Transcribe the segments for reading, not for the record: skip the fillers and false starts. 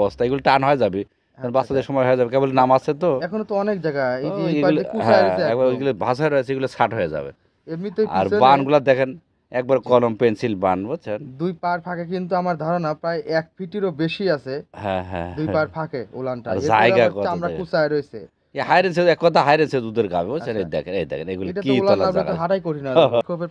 অবস্থা, এগুলো টান হয়ে যাবে, বাচ্চাদের সময় হয়ে যাবে, কেবল নাম আছে তো এখনো তো অনেক জায়গা এই যে এগুলো ভাষা রয়েছে, এগুলো ছাট হয়ে যাবে। এমনিতে আর বানগুলো দেখেন একবার কলম পেন্সিল বান, বুঝছেন? দুই পার ফাঁকে কিন্তু আমার ধারণা প্রায় 1 ফিটেরও বেশি আছে। হ্যাঁ হ্যাঁ, দুই পার ফাঁকে উলানটা, জায়গা আমরা কুচায় রয়েছে। এক কথা হাইরেছে দুধের গাবে, বুঝছেন? এই দেখেন এগুলো কি তলা জায়গা, হাঁটাই করি না,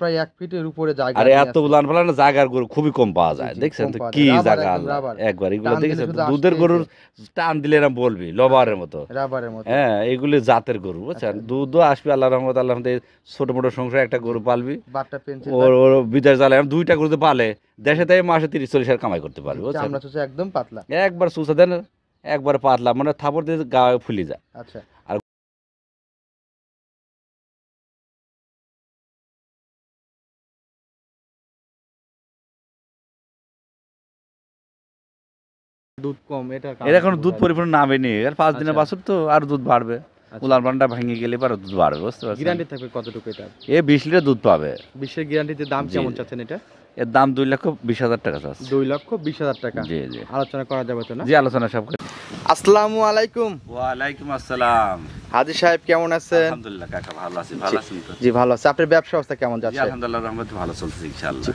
প্রায় 1 ফিটের উপরে জায়গা। আর এত উলান পালান জায়গার গরু খুবই কম পাওয়া যায়, দেখছেন তো কি জায়গা একবার। এগুলো দেখেছেন দুধের গরুর টান দিলে এরা বলবি লবারের মতো, হ্যাঁ এগুলি জাতের গরু, বুঝছেন? দুধও আসবে আল্লাহর রহমত, আল্লাহ ছোট মোটো সংসার একটা গরু পালবি, ওর বিদেশ জ্বালায় দুইটা গরুতে পালে দেশে তাই মাসে 30-40 হাজার কামাই করতে পারবি, বুঝছেন? একদম পাতলা, একবার সুসা দেন, একবার পাতলা, মানে থাপড় দিয়ে গা ফুলি যায়। আচ্ছা, আর দুধ কম, এটা এখন দুধ পরিপূর্ণ নামে নেই, আর 5 দিনের বাছুর তো আর দুধ বাড়বে, উলান পালানটা ভেঙে গেলে পরে দুধ বাড়বে, বুঝতে পারছেন? গ্যারান্টি থাকবে কতটুকু এটা? 20 লিটার দুধ পাবে। 20 গ্যারান্টিতে দাম কেমন চাচ্ছেন এটা? এর দাম 2,20,000 টাকা আছে। 2,20,000 টাকা। জি জি, আলোচনা করা যাবে তো না? জি, আলোচনা সব। আসসালামু আলাইকুম। ওয়া আলাইকুম আসসালাম। হাজী সাহেব কেমন আছেন? আলহামদুলিল্লাহ কাকা, ভালো আছি। ভালো আছেন তো? জি ভালো আছি। আপনার ব্যবসা অবস্থা কেমন যাচ্ছে? আলহামদুলিল্লাহ রহমতে ভালো চলছে ইনশাআল্লাহ।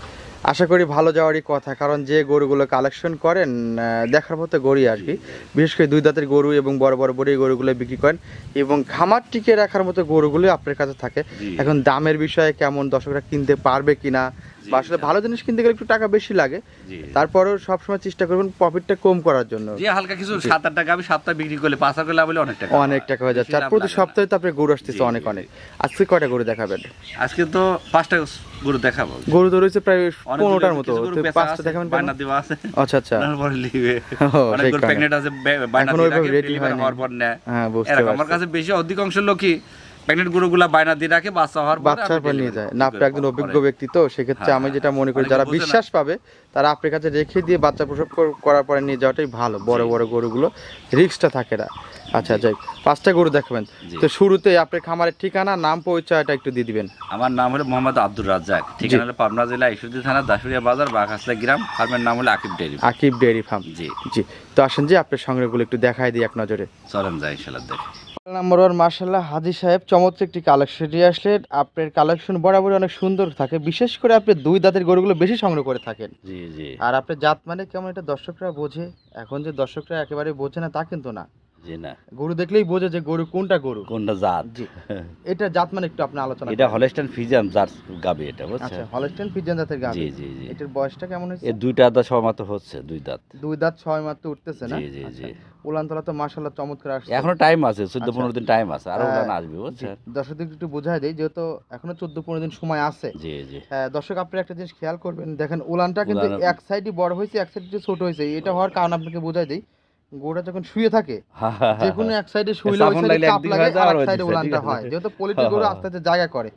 আশা করি ভালো যাওয়ারই কথা, কারণ যে গরুগুলো কালেকশন করেন দেখার মতো গরুই আসবে। বিশেষ করে দুই দাঁতের গরু এবং বড় বড় বড় গরুগুলো বিক্রি করেন এবং খামার টিকে রাখার মতো গরুগুলো আপনার কাছে থাকে। এখন দামের বিষয়ে কেমন, দর্শকরা কিনতে পারবে কিনা, বা আসলে ভালো জিনিস কিনতে গেলে একটু টাকা বেশি লাগে, তারপরেও সবসময় চেষ্টা করবেন প্রফিটটা কম করার জন্য। জি, হালকা কিছু 7-8 টাকা আমি সপ্তাহে বিক্রি করলে 5 টাকা লাভ হলে অনেক টাকা হয়ে যাচ্ছে। আর প্রতি সপ্তাহে তো আপনি গরু আসতেছে অনেক। আজকে কয়টা গরু দেখাবেন? আজকে তো 5টা গরু দেখাবো। গরু তো রয়েছে প্রায় 15টার মতো, 5টা দেখাবেন। বায়না দেওয়া আছে। আচ্ছা আচ্ছা, অনেক গরু প্রেগন্যান্ট আছে, বায়না দিয়ে রাখে, ডেলিভারি হওয়ার পর নেয়। হ্যাঁ, বুঝতে পারছি। আমার কাছে বেশি অধিকাংশ লোকই প্রেগন্যান্ট গরুগুলা বায়না দিয়ে রাখে, বাচ্চার পর নিয়ে যায় না। আপনি একজন অভিজ্ঞ ব্যক্তি, তো সেক্ষেত্রে আমি যেটা মনে করি যারা বিশ্বাস পাবে তারা আপনার কাছে রেখে দিয়ে বাচ্চা প্রসব করার পরে নিয়ে যাওয়াটাই ভালো। বড় বড় গরুগুলো রিস্কটা থাকে না। আচ্ছা যাই, 5টা গরু দেখাবেন। তো শুরুতে আপনার খামারের ঠিকানা, নাম, পরিচয়টা একটু দিয়ে দিবেন। আমার নাম হলো মোহাম্মদ আব্দুর রাজ্জাক, ঠিকানা হলো পাবনা জেলা ঈশ্বরদী থানা দাসুরিয়া বাজার বাঘাসলা গ্রাম, ফার্মের নাম হলো আকিব ডেয়ারি ফার্ম। জি জি, তো আসেন যে আপনার সংগ্রহগুলো একটু দেখাই দিই এক নজরে। চলেন যাই ইনশাআল্লাহ দেখি। নাম্বার 1 মাশাআল্লাহ, হাজী সাহেব চমৎকার একটি কালেকশন নিয়ে আসলেন। আপনার কালেকশন বরাবরই অনেক সুন্দর থাকে, বিশেষ করে আপনি দুই দাঁতের গরুগুলো বেশি সংগ্রহ করে থাকেন। জি জি। আর আপনার জাত মানে কেমন এটা দর্শকরা বোঝে। এখন যে দর্শকরা একেবারে বোঝে না তা কিন্তু না, জি না, গরু দেখলেই বোঝে যে গরু কোনটা জাত। জি, এটা জাত মানে একটু আপনি আলোচনা। এটা হলস্টাইন ফ্রিজিয়ান জাত গাবি, এটা বুঝছেন? আচ্ছা, হলস্টাইন ফ্রিজিয়ান জাতের গাবি। জি জি জি। এটার বয়সটা কেমন হয়েছে? এই দুইটা দাঁত সব মাত্র হচ্ছে, দুই দাঁত 6 মাত্র উঠতেছে না? জি জি জি। উলানতলা তো মাশাআল্লাহ চমৎকার আসছে। এখনো টাইম আছে, 14-15 দিন টাইম আছে, আর উলান আসবে, বুঝছেন? দর্শকদের একটু বোঝাই দেই, যেহেতু এখনো 14-15 দিন সময় আছে। জি জি। দর্শক আপনি একটা জিনিস খেয়াল করবেন, দেখেন উলানটা কিন্তু এক সাইডই বড় হয়েছে, এক সাইডে ছোট হয়েছে। এটা হওয়ার কারণ আপনাকে বোঝাই দেই, গরুটা যখন শুয়ে থাকে যে কোনো এক সাইডে শুইলে ওই সাইডে চাপ লাগে, আর এক সাইডে উলানটা হয়, যেহেতু পলিটিক গরু আস্তে আস্তে জায়গা করে।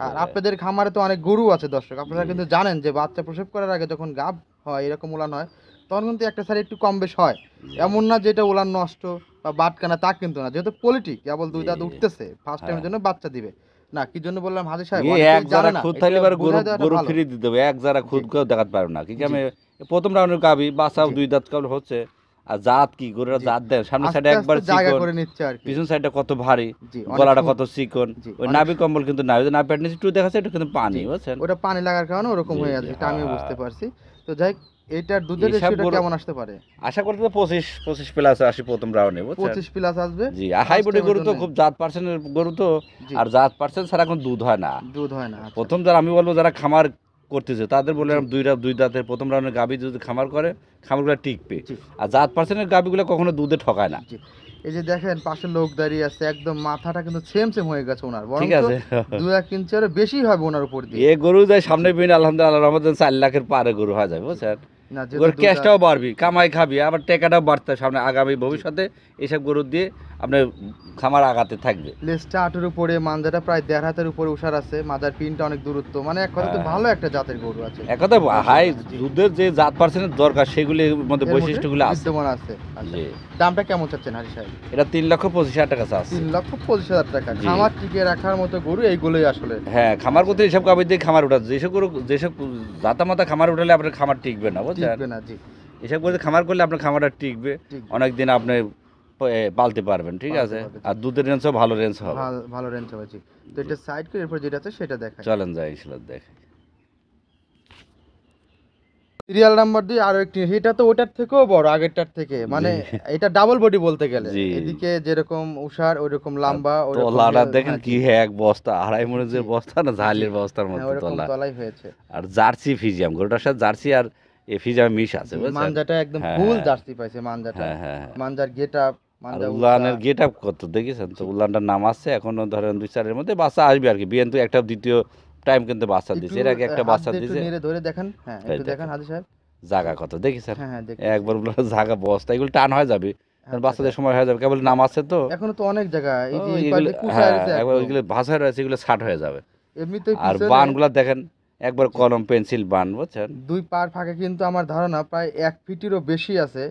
আর আপনাদের খামারে তো অনেক গরু আছে দর্শক, আপনারা কিন্তু জানেন যে বাচ্চা প্রসব করার আগে যখন গাব হয়, এরকম উলান হয়, তখন কিন্তু একটা সাইডে একটু কম বেশ হয়। এমন না যেটা উলান নষ্ট বা বাটকানা, তা কিন্তু না, যেহেতু পলিটিক কেবল দুই দাঁত উঠতেছে, ফার্স্ট টাইমের জন্য বাচ্চা দিবে না। কি জন্য বললাম হাজী সাহেব, এক যারা খুদ থাকলে গরু ফ্রি দিতে হবে, এক যারা খুদ কেউ দেখাতে পারবে না। কি আমি প্রথম রাউন্ডের গাবি বাচ্চা দুই দাঁত কেবল হচ্ছে, আর জাত কি গরুরা জাত দেয়, সামনের সাইডে একবার জায়গা করে নিচ্ছে, আর পিছন সাইডটা কত ভারী, গলাটা কত চিকন, ওই নাভি কম্বল কিন্তু নাই, ওই নাভি প্যাটনিস একটু দেখাচ্ছে, এটা কিন্তু পানি, বুঝছেন? ওটা পানি লাগার কারণে ওরকম হয়ে যাচ্ছে, এটা আমি বুঝতে পারছি। তো যাই, এটার দুধের রেশিওটা কেমন আসতে পারে? আশা করতে তো 25 প্লাস আসে প্রথম রাউন্ডে, বুঝছেন? 25 প্লাস আসবে। জি, হাই বডি গরু তো, খুব জাত পার্সেন্টের গরু তো, আর জাত পার্সেন্ট ছাড়া কোনো দুধ হয় না। প্রথম যারা, আমি বলবো যারা খামার করতেছে তাদের বললাম দুই দাঁতের প্রথম রাউন্ডের গাভী যদি খামার করে, খামারগুলো টিকবে। আর জাত পার্সেন্টের গাভীগুলো কখনো দুধে ঠকায় না। এই যে দেখেন পাশে লোক দাঁড়িয়ে আছে, একদম মাথাটা কিন্তু সেম হয়ে গেছে ওনার, ঠিক আছে 2-1 ইঞ্চি আরো বেশি হবে ওনার উপর দিয়ে। এই গরু যায় সামনে বিন আলহামদুলিল্লাহ রহমতে 4 লাখের পারে গরু হয়ে যাবে, বুঝছেন? ওর ক্যাশটাও বাড়বি, কামাই খাবি, আবার টাকাটাও বাড়তে সামনে আগামী ভবিষ্যতে এইসব গরু দিয়ে আপনার খামার আগাতে থাকবে। লেজটা 8-এর উপরে, মানজাটা প্রায় 1.5 হাতের উপরে উষার আছে, মাজার পিনটা অনেক দূরত্ব, মানে এক কথা তো ভালো একটা জাতের গরু আছে। এক কথা হাই দুধের যে জাত পার্সেন্টের দরকার সেগুলির মধ্যে বৈশিষ্ট্যগুলো বিদ্যমান আছে। জি, দামটা কেমন চাচ্ছেন হাজী সাহেব? এটা 3,25,000 টাকা আছে। 3,25,000 টাকা। খামার টিকে রাখার মতো গরু এইগুলোই আসলে। হ্যাঁ, খামার করতে এইসব গাভী দিয়ে খামার উঠাচ্ছে, যেসব গরু যেসব জাতা মাতা খামার উঠালে আপনার খামার টিকবে না, বুঝছেন? টিকবে না। জি, এসব করে খামার করলে আপনার খামারটা টিকবে, অনেকদিন আপনি পালতে পারবেন, ঠিক আছে। আর দুধের রেঞ্জও ভালো রেঞ্জ হবে, ভালো রেঞ্জ হবে। তো এটা সাইড করে এরপর যেটা আছে সেটা দেখাই, চলেন যাই ইনশাআল্লাহ দেখাই। সিরিয়াল নাম্বার দিয়ে আরো একটি, এটা তো ওটার থেকেও বড়, আগেরটার থেকে, মানে এটা ডাবল বডি বলতে গেলে। এদিকে যেরকম উষার ওইরকম লম্বা, তোলাটা দেখেন কি এক বস্তা, 2.5 মনের বস্তা না, ঝালের বস্তার মতো তলাই হয়েছে। আর জার্সি ফিজিয়াম, গরুটার সাথে জার্সি আর ফিজিয়াম মিশ আছে, মানজাটা একদম ফুল জার্সি পাইছে মানজাটা। মানজার গেটআপ, উলানের গেটআপ কত দেখেছেন তো, উলানটার নাম আছে এখনো ধরেন 2-4 এর মধ্যে বাচ্চা আসবে আর কি। বিএন তো একটা দ্বিতীয় টাইম কিন্তু বাচ্চা দিছে, এর আগে একটা বাচ্চা দিছে। একটু ধরে দেখেন, হ্যাঁ একটু দেখেন হাজি সাহেব, জায়গা কত দেখেছেন, একবার উলানের জায়গা বস্তা, এগুলো টান হয়ে যাবে, বাচ্চাদের সময় হয়ে যাবে, কেবল নাম আছে তো, এখনো তো অনেক জায়গা এই যে এইগুলো কুচায় রয়েছে, ওইগুলো ভাষায় রয়েছে, এগুলো 60 হয়ে যাবে এমনিতেই। আর বানগুলো দেখেন একবার কলম পেন্সিল বান, বুঝছেন, দুই পার ফাঁকে কিন্তু আমার ধারণা প্রায় 1 ফিটেরও বেশি আছে।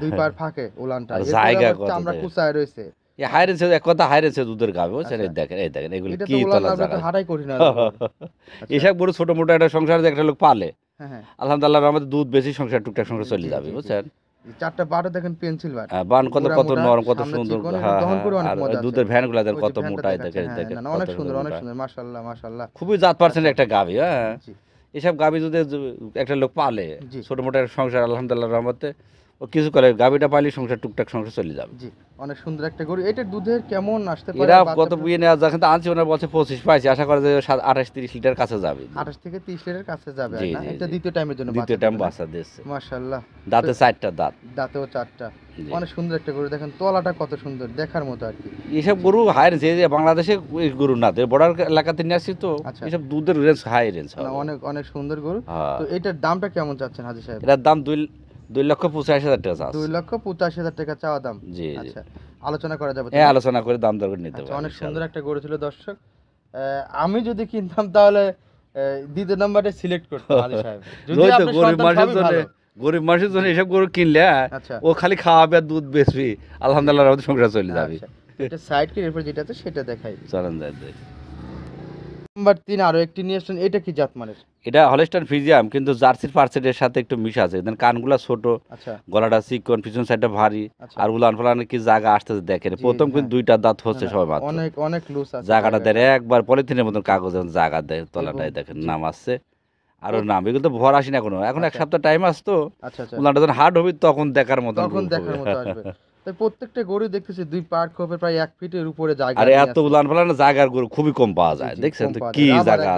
দুই পার ফাঁকে উলানটা, জায়গা কত আমরা কুচায় রয়েছে। এই হাইরেছে এক কথা, হাইরেছে দুধের গাবে, বুঝছেন। এই দেখেন, এই দেখেন এগুলো কি তলা জায়গা, হাঁটাই করি না এসব বড় ছোট মোটো একটা সংসারে একটা লোক পালে, আলহামদুলিল্লাহ আমাদের দুধ বেশি, সংসার টুকটাক সংসার চলে যাবে, বুঝছেন। 4টা বারও দেখেন পেন্সিল বান, বান কত নরম, কত সুন্দর, আর দুধের ভ্যানগুলো দেখেন কত মোটাই, দেখেন অনেক সুন্দর, অনেক সুন্দর, মাশাআল্লাহ মাশাআল্লাহ, খুবই জাত পার্সেন্ট একটা গাভী। হ্যাঁ, এসব গাভী যদি একটা লোক পালে, ছোট মোটো সংসার আলহামদুলিল্লাহ রহমতে ও কিছু করে, গাভীটা পাইলে সংসার টুকটাক সংসার চলে যাবে। জি, অনেক সুন্দর একটা গরু। এটা দুধের কেমন আসতে পারে? এরা কত বিয়ে নেওয়া যখন আনছি ওনার বলছে 25 পাইছি, আশা করে যে 28-30 লিটার কাছে যাবে, 28 থেকে 30 লিটার কাছে যাবে। এটা দ্বিতীয় টাইমের জন্য, দ্বিতীয় টাইম বাচ্চা দিচ্ছে মাশাআল্লাহ। দাঁতে 4টা দাঁত, দাঁতেও 4টা, অনেক সুন্দর একটা গরু। দেখেন তলাটা কত সুন্দর, দেখার মতো আর কি। এইসব গরু হাই রেঞ্জ, যে বাংলাদেশে গরু না, বর্ডার এলাকাতে নিয়ে আসছি তো, এইসব দুধের রেঞ্জ হাই রেঞ্জ, অনেক অনেক সুন্দর গরু। তো এটার দামটা কেমন চাচ্ছেন হাজি সাহেব? এটার দাম 2,85,000 টাকা চাওয়া, 2,85,000 টাকা চাওয়া দাম। জি, আচ্ছা, আলোচনা করা যাবে? হ্যাঁ, আলোচনা করে দাম দর করে নিতে পারবেন। অনেক সুন্দর একটা গরু ছিল দর্শক। আমি যদি কিনতাম তাহলে দ্বিতীয় নাম্বারে সিলেক্ট করতাম হাজি সাহেব। যদি আপনি গরিব মানুষের জন্য এসব গরু কিনলে ও খালি খাওয়াবে আর দুধ বেচবি, আলহামদুলিল্লাহ আমাদের সংসার চলে যাবে। এটা সাইড করে এরপর যেটা আছে সেটা দেখাই, চলেন যাই। নাম্বার 3 আরো একটি নিয়ে আসছেন, এটা কি জাতমানের? এটা হলস্টাইন ফ্রিজিয়াম, কিন্তু জার্সির পার্সেন্টের সাথে একটু মিশ আছে। দেন কানগুলা ছোট, গলাটা চিকন, পিছন সাইডটা ভারী, আর উলান ফালান কি জায়গা আসতেছে দেখেন। প্রথম কিন্তু 2টা দাঁত হচ্ছে সবাই মাত্র, অনেক অনেক লুজ আছে জায়গাটা দেন একবার পলিথিনের মতন কাগজ জায়গা দেয়, তলাটাই দেখেন নাম আসছে আরো নাম, এগুলো তো ভর আসি না এখনো, এখন 1 সপ্তাহ টাইম আসতো, উলানটা যখন হার্ড হবে তখন দেখার মতো আসবে। তাই প্রত্যেকটা গরু দেখতেছি 2 পার খোপে প্রায় 1 ফিটের উপরে জায়গা, আর এত উলান ফালান জায়গার গরু খুবই কম পাওয়া যায়, দেখছেন তো কি জায়গা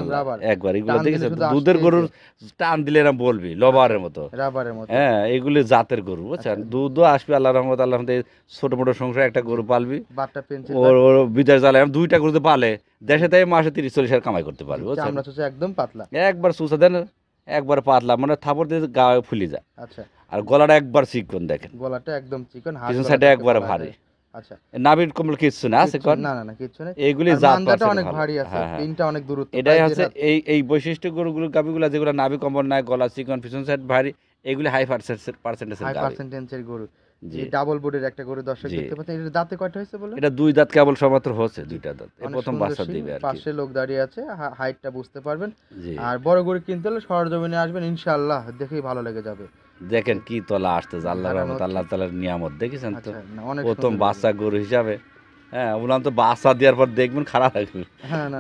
একবার, এগুলো দেখেছেন দুধের গরুর টান দিলে এরা বলবি রাবারের মতো, হ্যাঁ এগুলি জাতের গরু, বুঝছেন। দুধও আসবে আল্লাহর রহমত, আল্লাহর রহমতে ছোট মোটো সংসার একটা গরু পালবি, ওর বিদেশ জ্বালায় 2টা গরুতে পালে, দেশে তাই মাসে 30-40 হাজার কামাই করতে পারবে, বুঝছেন। একদম পাতলা, একবার সুসা দেন, একবার পাতলা, মানে থাপড় দিয়ে গা ফুলে যায়। আচ্ছা, আর গলাটা একবার চিকন, দেখেন গলাটা একদম চিকন, পিছন সাইডে একবার ভারী। আচ্ছা, নাভির কমল কিছু না আছে, না না না কিছু না, এইগুলি জাত মানটা অনেক ভারী আছে, তিনটা অনেক দূরত্ব, এটাই হচ্ছে এই বৈশিষ্ট্য গরুগুলো গাবিগুলো, যেগুলো নাভি কমল নাই, গলা চিকন, পিছন সাইড ভারী, এগুলি হাই পার্সেন্টেজের গরু। এই ডাবল বডির একটা গরু দর্শক দেখতে পাচ্ছেন। এর দাঁতে কয়টা হয়েছে বলে? এটা 2 দাঁত কেবল সমাত্র হচ্ছে, 2টা দাঁত, এই প্রথম বাচ্চা দিবে আর কি। পাশে লোক দাঁড়িয়ে আছে, হাইটটা বুঝতে পারবেন। আর বড় গরু কিনতে হলে সরজমিনে আসবেন, ইনশাআল্লাহ দেখেই ভালো লেগে যাবে। দেখেন কি তলা আসতেছে, আল্লাহর রহমত, আল্লাহ তাআলার নিয়ামত, দেখেছেন তো, প্রথম বাচ্চা গরু হিসাবে। হ্যাঁ, উলান তো বাচ্চা দেওয়ার পর দেখবেন খারাপ লাগবে,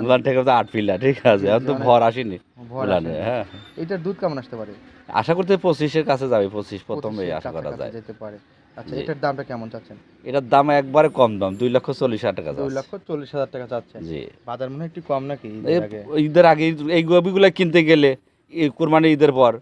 উলান থেকে 8 পিলা, ঠিক আছে, এখন তো ভর আসেনি উলানে। হ্যাঁ, এটার দুধ কেমন আসতে পারে? আশা করতে 25-এর কাছে যাবে, 25 প্রথমে আশা করা যায় যেতে পারে। আচ্ছা, এটার দামটা কেমন চাচ্ছেন? এটার দাম একবারে কম দাম, 2,40,000 টাকা। 2,40,000 টাকা চাচ্ছেন? জি। বাজার মনে একটু কম নাকি? ঈদের আগে এই গরুগুলো কিনতে গেলে কুরবানি ঈদের পর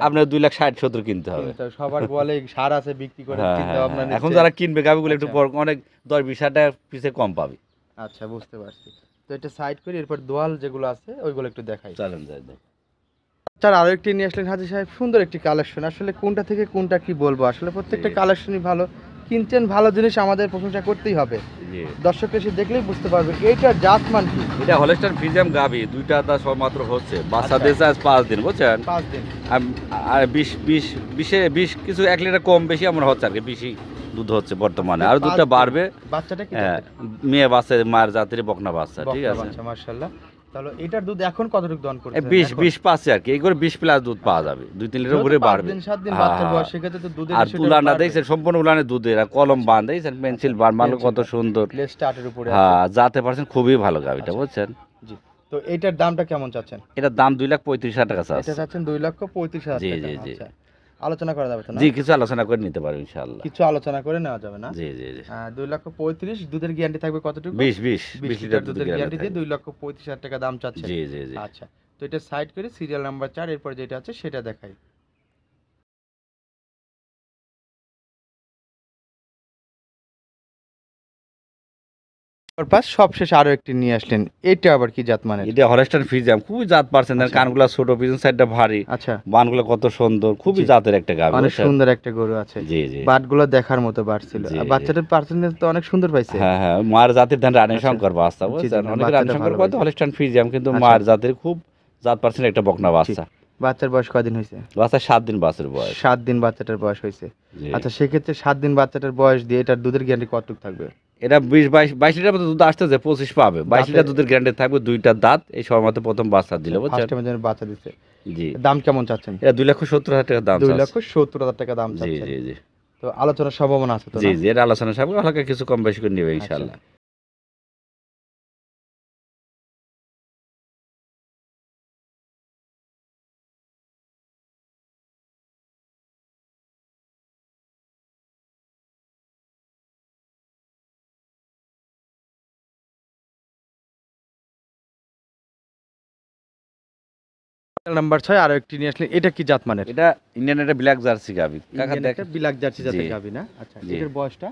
আপনার 2,60,70 কিনতে হবে। সবার বলে সার আছে বিক্রি করে কিনতে হবে না। এখন যারা কিনবে গাবিগুলো একটু অনেক 10-20 টাকা পিছে কম পাবে। আচ্ছা, বুঝতে পারছি। তো এটা সাইড করি, এরপর দোয়াল যেগুলো আছে ওইগুলো একটু দেখাই। চলেন যাই। স্যার, আরো একটি নিয়ে আসলেন হাজি সাহেব, সুন্দর একটি কালেকশন। আসলে কোনটা থেকে কোনটা কি বলবো, আসলে প্রত্যেকটা কালেকশনই ভালো। কিনছেন ভালো জিনিস, আমাদের প্রশংসা করতেই হবে। দর্শক এসে দেখলেই বুঝতে পারবে এইটা জাতমান কি। এটা হলস্টাইন ফ্রিজিয়াম গাবি, 2টা দাঁত সবমাত্র হচ্ছে, বাচ্চা দিয়েছে আজ 5 দিন, বুঝছেন। 5 দিন আর 20 কিছু 1 লিটার কম বেশি এমন হচ্ছে আর কি, বেশি দুধ হচ্ছে বর্তমানে, আর দুধটা বাড়বে। বাচ্চাটা কি? মেয়ে বাচ্চা, মায়ের জাতের বকনা বাচ্চা, ঠিক আছে, মাশাআল্লাহ। তাহলে এটার দুধ এখন কতটুকু দহন করছে? 20 পাচ্ছে আর কি, এই করে 20 প্লাস দুধ পাওয়া যাবে, 2-3 লিটার উপরে বাড়বে। 5 দিন 7 দিন বাচ্চার বয়স, সেক্ষেত্রে তো দুধের আর উলানটা দেখছেন সম্পূর্ণ উলানের দুধের, আর কলম বাঁধ দেখছেন, পেন্সিল বাঁধ, মাল কত সুন্দর, স্টার্টের উপরে। হ্যাঁ যাতে পারছেন খুবই ভালো গাবিটা, বুঝছেন। জি, তো এটার দামটা কেমন চাচ্ছেন? এটার দাম 2,35,000 টাকা চাচ্ছে। এটা চাচ্ছেন 2,35,000 টাকা। জি জি জি। আলোচনা করা যাবে তো না? জি, কিছু আলোচনা করে নিতে পারবেন ইনশাআল্লাহ। কিছু আলোচনা করে নেওয়া যাবে না? জি জি জি। 2,35,000 দুধের গ্যারান্টি থাকবে কতটুকু? 20 লিটার দুধের গ্যারান্টি দিয়ে 2,35,000 টাকা দাম চাচ্ছে। জি জি জি। আচ্ছা, তো এটা সাইড করে সিরিয়াল নাম্বার 4 এরপর যেটা আছে সেটা দেখাই। পাস সবশেষে আরো একটি নিয়ে আসলেন, এটা আবার কি জাত মানে? এটা হলস্টাইন ফ্রিজিয়াম, খুবই জাত পারছেন, কানগুলা ছোট, পিছন সাইডটা ভারী, আচ্ছা, বানগুলো কত সুন্দর, খুবই জাতের একটা গাভী, অনেক সুন্দর একটা গরু আছে। জি জি। বাটগুলো দেখার মতো বাট ছিল, আর বাচ্চাটার পার্সেন্টেজ তো অনেক সুন্দর পাইছে। হ্যাঁ হ্যাঁ, মায়ের জাতের ধান রানী শঙ্কর বাচ্চা, বুঝছেন, অনেক রানী শঙ্কর কত হলস্টাইন ফ্রিজিয়াম, কিন্তু মায়ের জাতের খুব জাত পারছেন একটা বকনা বাচ্চা। বাচ্চার বয়স কয়দিন হয়েছে? বাচ্চা 7 দিন বাছুর বয়স। 7 দিন বাচ্চাটার বয়স হয়েছে। আচ্ছা, সেক্ষেত্রে 7 দিন বাচ্চাটার বয়স দিয়ে এটার দুধের গ্যারান্টি কতটুকু থাকবে? এটা 22 লিটার মতো দুধ আসতেছে, 25 পাবে, 22 লিটার দুধের গ্যারান্টি থাকবে, 2টা দাঁত, এই সময় মতো প্রথম বাচ্চা দিল, বুঝছেন। ফার্স্ট টাইমের জন্য বাচ্চা দিচ্ছে। জি। দাম কেমন চাচ্ছেন? এটা 2,70,000 টাকা দাম। 2,70,000 টাকা দাম জি চাচ্ছেন। জি জি। তো আলোচনার সম্ভাবনা আছে তো? জি জি, এর আলোচনা সব হালকা কিছু কম বেশি করে নেবে ইনশাআল্লাহ। নাম্বার 6 আরো একটি নিয়ে আসলেন, এটা কি জাত মানের? এটা ইন্ডিয়ান একটা ব্ল্যাক জার্সি গাভী কাকা, দেখেন ব্ল্যাক জার্সি জাতের জি। গাভী না? আচ্ছা, জি। এটার বয়সটা?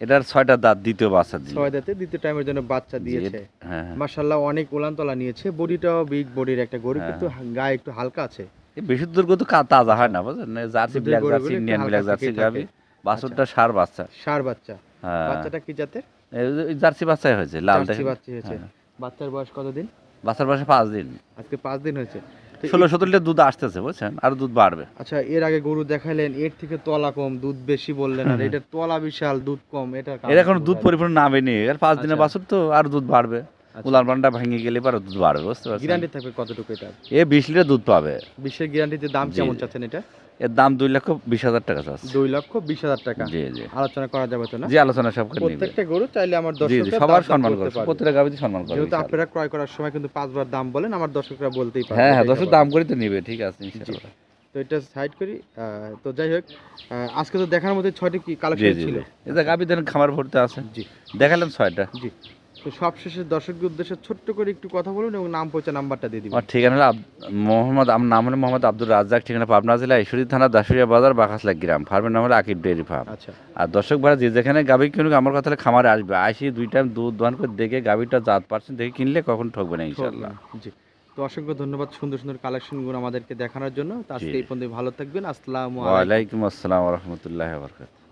এটার 6টা দাঁত, দ্বিতীয় বাচ্চা দিল। 6 দাঁতে দ্বিতীয় টাইমের জন্য বাচ্চা দিয়েছে। হ্যাঁ। মাশাআল্লাহ, অনেক উলানতলা নিয়েছে, বডিটাও বিগ বডির একটা গরু, কিন্তু গায়ে একটু হালকা আছে। এই বেশি দূর কিন্তু তাজা হয় না, বুঝছেন, jersey black jersey, Indian black jersey গাভী, বাছুরটা ষাঁড় বাচ্চা। ষাঁড় বাচ্চা। হ্যাঁ। বাচ্চাটা কি জাতের? এই জার্সি বাচ্চাই হয়েছে, লাল জার্সি দেখেন। বাচ্চা হয়েছে। বাচ্চার বয়স কতদিন? বাচ্চার বয়সে 5 দিন। আজকে 5 দিন হয়েছে। 16-17 লিটার দুধ আসতেছে, বুঝছেন, আর দুধ বাড়বে। আচ্ছা, এর আগে গরু দেখাইলেন, এর থেকে তলা কম, দুধ বেশি বললেন, আর এটার তলা বিশাল, দুধ কম, এটা এর এখন দুধ পরিপূর্ণ নামেনি, আর 5 দিনের বাছুর তো, আর দুধ বাড়বে। উলান বানটা ভেঙে গেলে পরে দুধ বাড়বে, বুঝতে পারছেন। গ্যারান্টি থাকবে কতটুকু এটা? 20 লিটার দুধ পাবে। 20 গ্যারান্টিতে দাম কেমন চাচ্ছেন এটা? এর দাম 2,20,000 টাকা চাচ্ছে। 2,20,000 টাকা। জি জি। আলোচনা করা যাবে তো না? জি, আলোচনা সব করে নিবে। প্রত্যেকটা গরু চাইলে আমার জি জি, দর্শকরা সবার সম্মান করবে, প্রত্যেকটা গাবিতে সম্মান করবে। যেহেতু আপনারা ক্রয় করার সময় কিন্তু 5 বার দাম বলেন, আমার দর্শকরা বলতেই পারে। হ্যাঁ হ্যাঁ, দর্শক দাম করে তো নিবে, ঠিক আছে ইনশাআল্লাহ। তো এটা সাইড করি। তো যাই হোক, আজকে তো দেখার মধ্যে 6টি কি জি কালেকশন জি ছিল। এটা গাবি দেন খামার ভরতে আছে। জি, দেখালাম 6টা। জি। তো সবশেষে দর্শকদের উদ্দেশ্যে ছোট্ট করে একটু কথা বলুন এবং নাম পরিচয় নাম্বারটা দিয়ে দিবেন। আমার ঠিকানা হলো আমার নাম হলো মোহাম্মদ আব্দুর রাজ্জাক, ঠিকানা পাবনা জেলা ঈশ্বরদী থানা দাসুরিয়া বাজার বাকাসলা গ্রাম, ফার্মের নাম হলো আকিব ডেয়ারি ফার্ম। আচ্ছা। আর দর্শক ভাড়া যে যেখানে গাবি কিনুক আমার কথা হলে খামারে আসবে, আসি 2 টাইম দুধ দোয়ান করে দেখে গাবিটা জাত পারছেন দেখে কিনলে কখন ঠকবে না ইনশাআল্লাহ। জি, তো অসংখ্য ধন্যবাদ সুন্দর সুন্দর কালেকশনগুলো আমাদেরকে দেখানোর জন্য। তো আজকে এই পর্যন্ত ভালো থাকবেন। আসসালামু আলাইকুম। ওয়ালাইকুম আসসালাম ওয়া রাহমাতুল্লাহি ওয়া বারাকাতুহু।